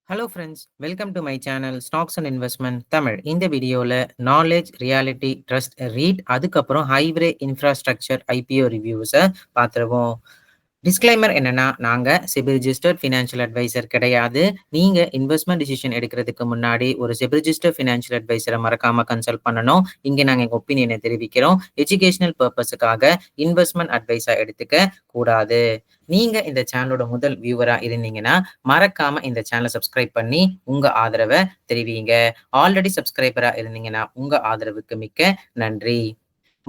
Hello friends, welcome to my channel stocks and investment Tamil. இந்த வீடியோவில் knowledge reality trust read, அதுக்கப்புறம் highway infrastructure IPO ரிவ்யூஸை பார்த்துருவோம். Disclaimer என்னன்னா, நாங்க செபி ரிஜிஸ்டர்ட் ஃபினான்ஷியல் அட்வைசர் கிடையாது. நீங்க இன்வெஸ்ட்மெண்ட் டிசிஷன் எடுக்கிறதுக்கு முன்னாடி ஒரு செபி ரிஜிஸ்டர்ட் ஃபினான்ஷியல் அட்வைசரை மறக்காம கன்சல்ட் பண்ணணும். இங்க நாங்க எங்க ஒப்பீனியனை தெரிவிக்கிறோம். எஜுகேஷனல் பர்பஸுக்காக இன்வெஸ்ட்மெண்ட் அட்வைஸா எடுத்துக்க கூடாது. நீங்க இந்த சேனலோட முதல் வியூவரா இருந்தீங்கன்னா மறக்காம இந்த சேனலை சப்ஸ்கிரைப் பண்ணி உங்க ஆதரவை தெரிவிங்க. ஆல்ரெடி சப்ஸ்கிரைபரா இருந்தீங்கன்னா உங்க ஆதரவுக்கு மிக்க நன்றி.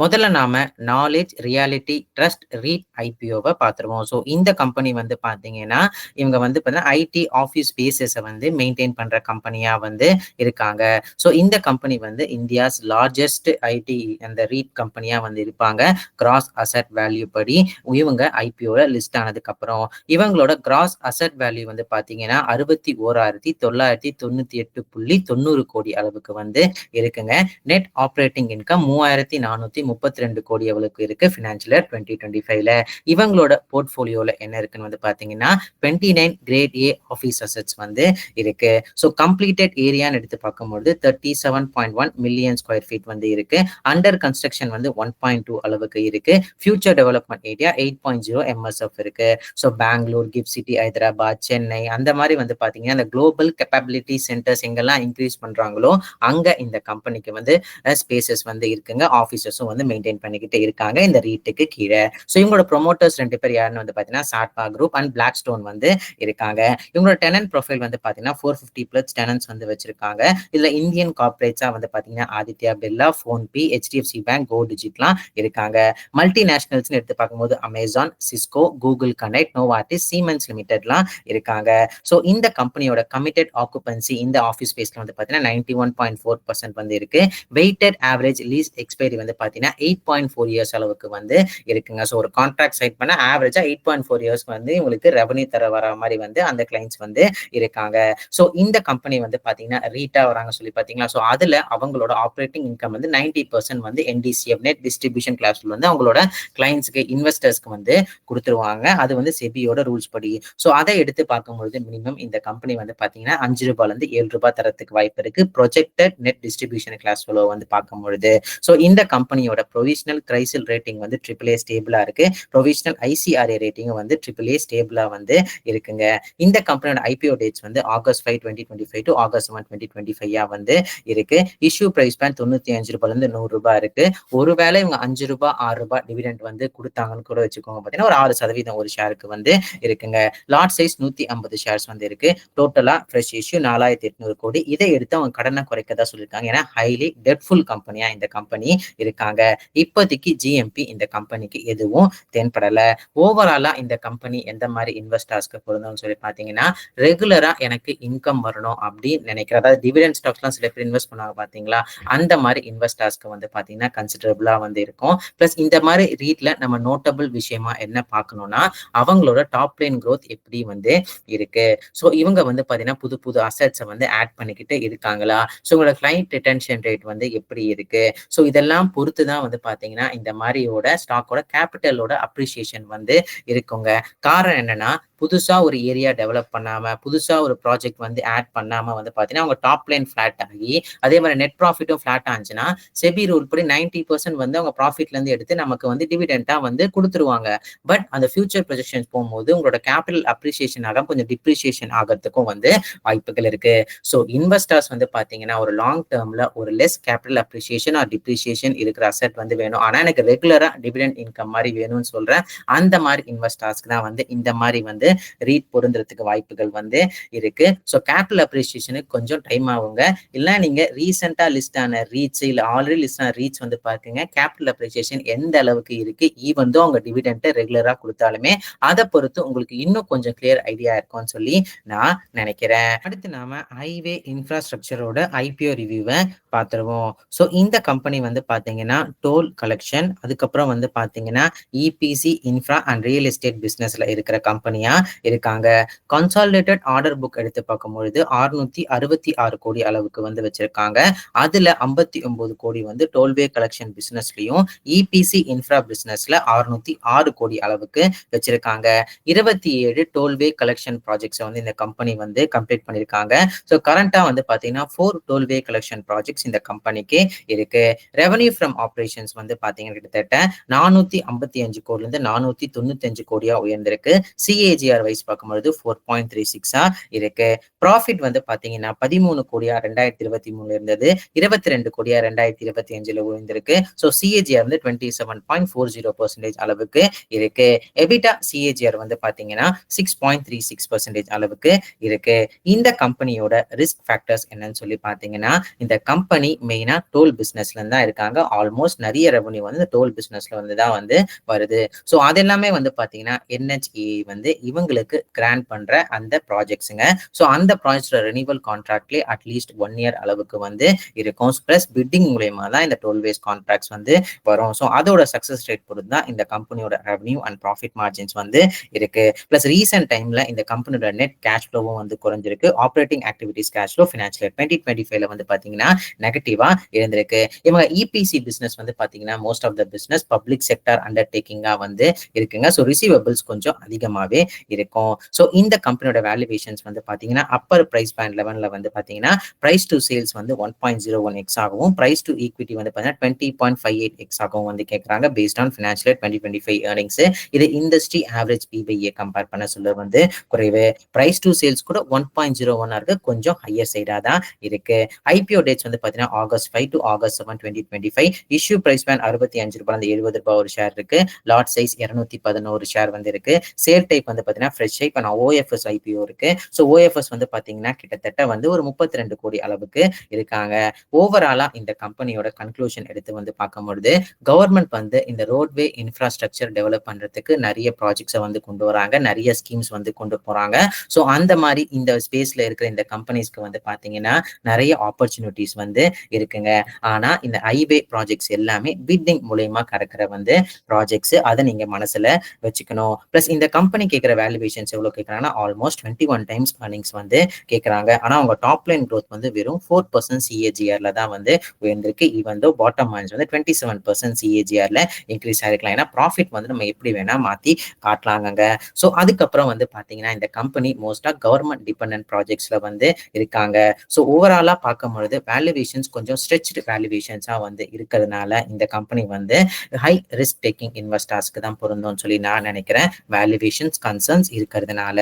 முதல்ல நாம நாலேஜ் ரியாலிட்டி ட்ரஸ்ட் ரீட் ஐபிஓவை பார்த்துருவோம். ஸோ இந்த கம்பெனி வந்து பார்த்தீங்கன்னா, இவங்க வந்து பார்த்தீங்கன்னா ஐடி ஆஃபீஸ் ஸ்பேசஸை வந்து மெயின்டைன் பண்ற கம்பெனியா வந்து இருக்காங்க. ஸோ இந்த கம்பெனி வந்து இந்தியாஸ் லார்ஜஸ்ட் ஐடி அந்த ரீட் கம்பெனியா வந்து இருப்பாங்க. கிராஸ் அசெட் வேல்யூ படி இவங்க ஐபிஓல லிஸ்ட் ஆனதுக்கு அப்புறம் இவங்களோட கிராஸ் அசெட் வேல்யூ வந்து பார்த்தீங்கன்னா 61,998.90 கோடி அளவுக்கு வந்து இருக்குங்க. நெட் ஆப்ரேட்டிங் இன்கம் 3,432 கோடி அளவுக்கு இருக்கு ஃபினான்ஷியல் இயர் 2025ல. இவங்களோட போர்ட்ஃபோலியோல என்ன இருக்குன்னு வந்து பாத்தீங்கன்னா 29 கிரேட் ஏ ஆஃபீஸ் அசெட்ஸ் வந்து இருக்கு. ஸோ கம்ப்ளீட்டட் ஏரியான்னு எடுத்து பார்க்கும்போது 37.1 மில்லியன் ஸ்கொயர் ஃபீட் வந்து இருக்கு. அண்டர் கன்ஸ்ட்ரக்ஷன் வந்து 1.2 அளவுக்கு இருக்கு. ஃபியூச்சர் டெவலப்மெண்ட் ஏரியா 8.0 MSF இருக்கு. ஸோ பெங்களூர், கிஃப்ட் சிட்டி, ஹைதராபாத், சென்னை அந்த மாதிரி வந்து பாத்தீங்கன்னா இந்த குளோபல் கேப்பபிலிட்டி சென்டர்ஸ் எங்கெல்லாம் இன்க்ரீஸ் பண்றாங்களோ அங்க இந்த கம்பெனிக்கு வந்து ஸ்பேசஸ் வந்து இருக்குங்க. ஆஃபீஸஸும் வந்து மெயின்டைன் பண்ணிக்கிட்டு இருக்காங்க இந்த ரீட்டுக்கு கீழே. ஸோ இவங்களோட ப்ரொமோட்டர்ஸ் 2 பேர் யாருன்னு வந்து பார்த்தீங்கன்னா சாட்பா குரூப் அண்ட் பிளாக் ஸ்டோன் வந்து இருக்காங்க. இவங்களோட டெனன்ட் ப்ரொஃபைல் வந்து பார்த்தீங்கன்னா 450+ டெனன்ட்ஸ் வந்து வச்சிருக்காங்க. இதுல இந்தியன் கார்பரேட்ஸா வந்து பார்த்தீங்கன்னா Aditya Birla, PhonePe, HDFC bank, Go டிஜிட்லாம் இருக்காங்க. மல்டிநேஷனல்ஸ்னு எடுத்து பார்க்கும்போது Amazon, Cisco, Google Connect, Novartis, Siemens லிமிடெட்லாம் இருக்காங்க. ஸோ இந்த கம்பெனியோட கமிட்டட் ஆக்குபன்சி இந்த ஆஃபீஸ் ஸ்பேஸ்ல வந்து பார்த்தீங்கன்னா 91.4% வந்து இருக்கு. வெயிட்டட் ஆவரேஜ் லீஸ் எக்ஸ்பைரி வந்து பார்த்தீங்கன்னா 8.4 இயர்ஸ் அளவுக்கு வந்து இருக்குங்க. ஸோ ஒரு கான்ட்ராக்ட் சைட் பண்ண ஆவரேஜா 8.4 இயர்ஸ்க்கு வந்து உங்களுக்கு ரெவன்யூ தர வர மாதிரி வந்து அந்த கிளைண்ட்ஸ் வந்து இருக்காங்க. ஸோ இந்த கம்பெனி வந்து பார்த்தீங்கன்னா ரீட்டா வராங்க சொல்லி பார்த்தீங்களா. ஸோ அதுல அவங்களோட ஆப்ரேட்டிங் இன்கம் வந்து 90% வந்து NDCF நெட் டிஸ்ட்ரிபியூஷன் கிளாஸ்ல வந்து அவங்களோட கிளைண்ட்ஸ்க்கு இன்வெஸ்டர்ஸ்க்கு வந்து கொடுத்துருவாங்க. அது வந்து செபியோட ரூல்ஸ் படி. ஸோ அதை எடுத்து பார்க்கும்பொழுது மினிமம் இந்த கம்பெனி வந்து பார்த்தீங்கன்னா 5 ரூபாயிலிருந்து 7 ரூபாய் தரத்துக்கு வாய்ப்பு இருக்கு. Projected net distribution class flow வந்து பார்க்கும்பொழுது. ஸோ இந்த கம்பெனியோட ப்ரொவிஷனல் கிரைசில் ரேட்டிங் வந்து AAA ஸ்டேபிளா இருக்கு. ப்ரொவிஷனல் ICRA ரேட்டிங் வந்து AAA ஸ்டேபிளா வந்து இருக்குங்க. இந்த கம்பெனியோட IPO டேட்ஸ் வந்து August 5, 2025 டு August 1, 2025 வந்து இருக்கு. இஷ்யூ பிரைஸ் பேன் 95 ரூபாயிலிருந்து 100 ரூபாய் இருக்கு. ஒருவேளை இவங்க 5 ரூபாய் 6 ரூபாய் டிவிடெண்ட் வந்து கொடுத்தாங்கன்னு கூட வச்சுக்கோங்க, பார்த்தீங்கன்னா ஒரு 6% ஒரு ஷேருக்கு வந்து இருக்குங்க. லாட் சைஸ் 150 ஷேர்ஸ் வந்து இருக்கு. டோட்டலா ஃப்ரெஷ் இஷ்யூ 4,800 கோடி. இதை எடுத்து அவங்க கடனை குறைக்கதா சொல்லியிருக்காங்க. ஏன்னா ஹைலி டெட்ஃபுல் கம்பெனியா இந்த கம்பெனி இருக்காங்க. இப்போதைக்கு GMP இந்த கம்பெனிக்கு எதுவும் தென்படல. ஓவராலா இந்த கம்பெனி எந்த மாதிரி இன்வெஸ்டர்ஸ்க்கு பொருந்தும்னு சொல்லி பாத்தீங்கன்னா, ரெகுலரா எனக்கு இன்கம் வரணும் அப்படின்னு நினைக்கிற, அதாவது டிவிடெண்ட் ஸ்டாக்ஸ்லாம் சில பேர் இன்வெஸ்ட் பண்ணாங்க பாத்தீங்களா, அந்த மாதிரி இன்வெஸ்டர்ஸ்க்கு வந்து பாத்தீங்கன்னா கன்சிடரபிளா வந்து இருக்கும். பிளஸ் இந்த மாதிரி ரீட்ல நம்ம நோட்டபிள் விஷயமா என்ன பார்க்கணும்னா, அவங்களோட டாப் லைன் growth எப்படி வந்து இருக்கு. ஸோ இவங்க வந்து பாத்தீங்கன்னா புது புது அசெட்ஸை வந்து ஆட் பண்ணிக்கிட்டு இருக்காங்களா, ஸோ உங்களோட கிளைண்ட் ரிட்டன்ஷன் ரேட் வந்து எப்படி இருக்கு. ஸோ இதெல்லாம் பொறுத்து தான் வந்து பாத்தீங்கன்னா இந்த மாதிரியோட ஸ்டாக்கோட கேபிட்டலோட அப்ரிசியேஷன் வந்து இருக்குங்க. காரணம் என்னன்னா, புதுசா ஒரு ஏரியா டெவலப் பண்ணாம, புதுசா ஒரு ப்ராஜெக்ட் வந்து ஆட் பண்ணாம வந்து பாத்தீங்கன்னா அவங்க டாப் லைன் ஃபிளாட் ஆகி அதே மாதிரி நெட் ப்ராஃபிட்டும் ஃபிளாட் ஆச்சுன்னா செபி ரூல் படி 90% வந்து அவங்க ப்ராஃபிட்ல இருந்து எடுத்து நமக்கு வந்து டிவிடெண்டா வந்து கொடுத்துருவாங்க. பட் அந்த ஃபியூச்சர் ப்ரொஜெக்ஷன்ஸ் போகும்போது உங்களோட கேபிட்டல் அப்ரிசியேஷன் ஆக கொஞ்சம் டிப்ரிசியேஷன் ஆகிறதுக்கும் வந்து வாய்ப்புகள் இருக்கு. ஸோ இன்வெஸ்டர்ஸ் வந்து பாத்தீங்கன்னா ஒரு லாங் டேர்ம்ல ஒரு less capital appreciation or depreciation இருக்கிற அசெட் வந்து வேணும், ஆனா எனக்கு ரெகுலரா டிவிடெண்ட் இன்கம் மாதிரி வேணும்னு சொல்றேன். அந்த மாதிரி இன்வெஸ்டர்ஸ்க்கு தான் வந்து இந்த மாதிரி வந்து ரீட் பொருந்துறதுக்கு வாய்ப்புகள் வந்து இருக்கு. ஸோ கேபிட்டல் அப்ரிசியேஷனுக்கு கொஞ்சம் டைம் ஆகுங்க. இல்ல நீங்க ரீசெண்டா லிஸ்ட் ஆன ரீட்ஸ் இல்ல ஆல்ரெடி லிஸ்ட் ஆன ரீட்ஸ் வந்து பாருங்க கேபிட்டல் அப்ரிசியேஷன் எந்த அளவுக்கு இருக்கு, ஈவன் தோ அவங்க டிவிடெண்ட் ரெகுலரா கொடுத்தாலுமே அதை பொறுத்து உங்களுக்கு இன்னும் கொஞ்சம் கிளியர் ஐடியா இருக்கும்னு சொல்லி நான் நினைக்கிறேன். அடுத்து நாம ஹைவே இன்ஃப்ராஸ்ட்ரக்சரோட IPO ரிவ்யூவை பார்த்துருவோம். ஸோ இந்த கம்பெனி வந்து பாத்தீங்கன்னா டோல் கலெக்ஷன், அதுக்கப்புறம் வந்து பாத்தீங்கன்னா EPC infra and real estate பிசினஸ்ல இருக்கிற கம்பெனியா இருக்காங்க. கன்சாலிடேட்டட் ஆர்டர் புக் எடுத்து பார்க்கும்பொழுது 666 கோடி அளவுக்கு வந்து வச்சிருக்காங்க. அதுல 59 கோடி வந்து டோல்வே கலெக்ஷன் பிசினஸ்லயும் இபிசி இன்ஃப்ரா பிசினஸ்ல 606 கோடி அளவுக்கு வச்சிருக்காங்க. 27 டோல்வே கலெக்ஷன் ப்ராஜெக்ட்ஸ் வந்து இந்த கம்பெனி வந்து கம்ப்ளீட் பண்ணிருக்காங்க. ஸோ கரண்டா வந்து பாத்தீங்கன்னா 4 டோல்வே கலெக்ஷன் ப்ராஜெக்ட்ஸ் இந்த கம்பெனிக்கு இருக்கு. ரெவன்யூ ஃப்ரம் ஆபரேஷன்ஸ் வந்து பாத்தீங்கன்னா கிட்டத்தட்ட 455 கோடில இருந்து 495 கோடியா உயர்ந்திருக்கு. சிஏஜிஆர் வைஸ் பார்க்கும்போது 4.36 இருக்கு. ப்ராஃபிட் வந்து பாத்தீங்கன்னா 13 கோடியா 2023 இருந்தது, 22 கோடியா 2025 உயர்ந்திருக்கு. ஸோ சிஏஜிஆர் வந்து 27.40% அளவுக்கு இருக்கு. எபிட்டா சிஏஜிஆர் வந்து பாத்தீங்கன்னா 6.36% அளவுக்கு இருக்கு. இந்த கம்பெனியோட ரிஸ்க் ஃபேக்டர்ஸ் என்னன்னு சொல்லி பாத்தீங்கன்னா, இந்த கம்பெனி மெயினா டோல் பிசினஸ்ல இருந்தா இருக்காங்க. ஆல்மோஸ்ட் நிறைய ரெவன்யூ வந்து டோல் பிசினஸ்ல வந்து தான் வந்து வருது. ஸோ அதெல்லாமே வந்து பாத்தீங்கன்னா என்ஹெச்ஏ வந்து இவங்களுக்கு கிராண்ட் பண்ற அந்த ப்ராஜெக்ட்ஸுங்க. ஸோ அந்த ப்ராஜெக்ட்ல ரெனிவல் கான்ட்ராக்ட்லேயே அட்லீஸ்ட் 1 இயர் அளவுக்கு வந்து இருக்கும். பிளஸ் பிட்டிங் மூலயமா தான் இந்த டோல்வேஸ் கான்ட்ராக்ட்ஸ் வந்து வரும். ஸோ அதோட சக்சஸ் ரேட் பொறுத்து தான் இந்த கம்பெனியோட ரெவன்யூ அண்ட் ப்ராஃபிட் மார்ஜின்ஸ் வந்து இருக்கு. பிளஸ் ரீசென்ட் டைம்ல இந்த கம்பெனியோட நெட் கேஷ் ஃப்ளோவும் வந்து குறைஞ்சிருக்கு. Operating activities cash flow financial 2025 வந்து பாத்தீங்கன்னா நெகட்டிவா இருந்திருக்கு. இவங்க இபிசி பிசினஸ் வந்து பாத்தீங்கன்னா most of the business public sector அண்டர்டேக்கிங்கா வந்து இருக்குங்க. ஸோ ரிசீவபிள்ஸ் கொஞ்சம் அதிகமாவே இருக்கும். ஸோ இந்த கம்பெனியோட வேல்யூவேஷன்ஸ் வந்து பாத்தீங்கன்னா அப்பர் பிரைஸ் பேண்ட் லெவன்ல வந்து பாத்தீங்கன்னா பிரைஸ் டு சேல்ஸ் வந்து 1.01x ஆகவும், பிரைஸ் டு ஈக்விட்டி வந்து பாத்தீங்கன்னா 20.58x ஆகவும் வந்து கேட்கறாங்க பேஸ்ட் ஆன் ஃபினான்ஷியல் 2025 ஏர்னிங்ஸ். இது இண்டஸ்ட்ரி ஆவரேஜ் பிபிஏ கம்பேர் பண்ண சொல்ல வந்து குறைவு. பிரைஸ் டு சேல்ஸ் கூட 1.01 இருக்கு, கொஞ்சம் ஹையர் சைடா தான் இருக்கு. ஐபிஓ டேட்ஸ் வந்து பாத்தீங்கன்னா August 5 to August 7, 2025. Issue price band 65 ரூபாய் ₹70 ஒரு ஷேர் இருக்கு. லாட் சைஸ் 211 ஷேர் வந்து இருக்கு. சேல் டைப் வந்து பாத்தீங்கன்னா fresh type and OFS IPO இருக்கு. ஸோ ஓஎஃப்எஸ் வந்து பாத்தீங்கன்னா கிட்டத்தட்ட வந்து ஒரு 32 கோடி அளவுக்கு இருக்காங்க. ஓவராலா இந்த கம்பெனியோட கன்க்ளூஷன் எடுத்து வந்து பார்க்கும்பொழுது கவர்மெண்ட் வந்து இந்த ரோட்வே இன்ஃப்ராஸ்ட்ரக்சர் டெவலப் பண்றதுக்கு நிறைய ப்ராஜெக்ட்ஸை வந்து கொண்டு வராங்க, நிறைய ஸ்கீம்ஸ் வந்து கொண்டு போறாங்க. ஸோ அந்த மாதிரி இந்த ஸ்பேஸ்ல இருக்கிற இந்த கம்பெனிஸ்க்கு வந்து பாத்தீங்கன்னா நிறைய ஆப்பர்ச்சுனிட்டிஸ் வந்து இருக்குங்க. ஆனா இந்த ஹைவே ப்ராஜெக்ட்ஸ் எல்லாமே பிட்டிங் மூலயமா கிடைக்கிற வந்து ப்ராஜெக்ட்ஸ், அதை நீங்க மனசுல வச்சுக்கணும். பிளஸ் இந்த கம்பெனி கேட்கிற வேல்யூவேஷன்ஸ் எவ்வளவு கேட்கறாங்கன்னா ஆல்மோஸ்ட் 21 டைம்ஸ் earnings வந்து கேட்கறாங்க. ஆனா அவங்க டாப் லைன் growth வந்து வெறும் 4% சிஏஜிஆர்ல தான் வந்து உயர்ந்திருக்கு. ஈவன் தோ பாட்டம் லைன்ஸ் வந்து 27% சிஏஜிஆர்ல இன்க்ரீஸ் ஆயிருக்கலாம். ஏன்னா ப்ராஃபிட் வந்து நம்ம எப்படி வேணா மாத்தி காட்டலாங்க. ஸோ அதுக்கப்புறம் வந்து பாத்தீங்கன்னா இந்த கம்பெனி மோஸ்டா கவர்மெண்ட் டிபெண்டன்ட் ப்ராஜெக்ட்ஸ்ல வந்து இருக்காங்க. ஸோ ஓவராலா பார்க்கும் பொழுது வேல்யூவேஷன்ஸ் கொஞ்சம் ஸ்ட்ரெச்டு வேல்யூவேஷன்ஸா வந்து இருக்கிறதுனால இந்த கம்பெனி வந்து ஹை ரிஸ்க் டேக்கிங் இன்வெஸ்டர்ஸ்க்கு தான் பொருந்தும்னு சொல்லி நான் நினைக்கிறேன். வேல்யூவேஷன்ஸ் கன்சர்ன்ஸ் இருக்கிறதுனால.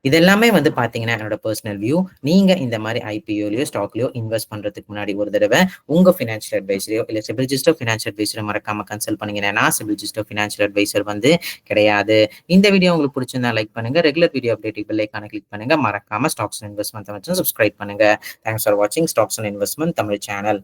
இதெல்லாமே வந்து பாத்தீங்கன்னா என்னோட பர்சனல் வியூ. நீங்க இந்த மாதிரி ஐபிஓலயோ ஸ்டாக்லயோ இன்வெஸ்ட் பண்றதுக்கு முன்னாடி ஒரு தடவை உங்க ஃபினான்ஷியல் அட்வைசரையோ இல்ல சிபில் ஃபினான்ஷியல் அட்வைசரை மறக்காம கன்சல்ட் பண்ணீங்கன்னா, நான் சிபில் ஃபினான்ஷியல் அட்வைசர் வந்து கிடையாது. இந்த வீடியோ உங்களுக்கு பிடிச்சிருந்தா லைக் பண்ணுங்க. ரெகுலர் வீடியோ அப்டேட் பெல் ஐகானை கிளிக் பண்ணுங்க. மறக்காம ஸ்டாக்ஸ் அண்ட் இன்வெஸ்ட்மெண்ட் சப்ஸ்கிரைப் பண்ணுங்க. தேங்க்ஸ் ஃபார் வாட்சிங் stocks and investment Tamil channel.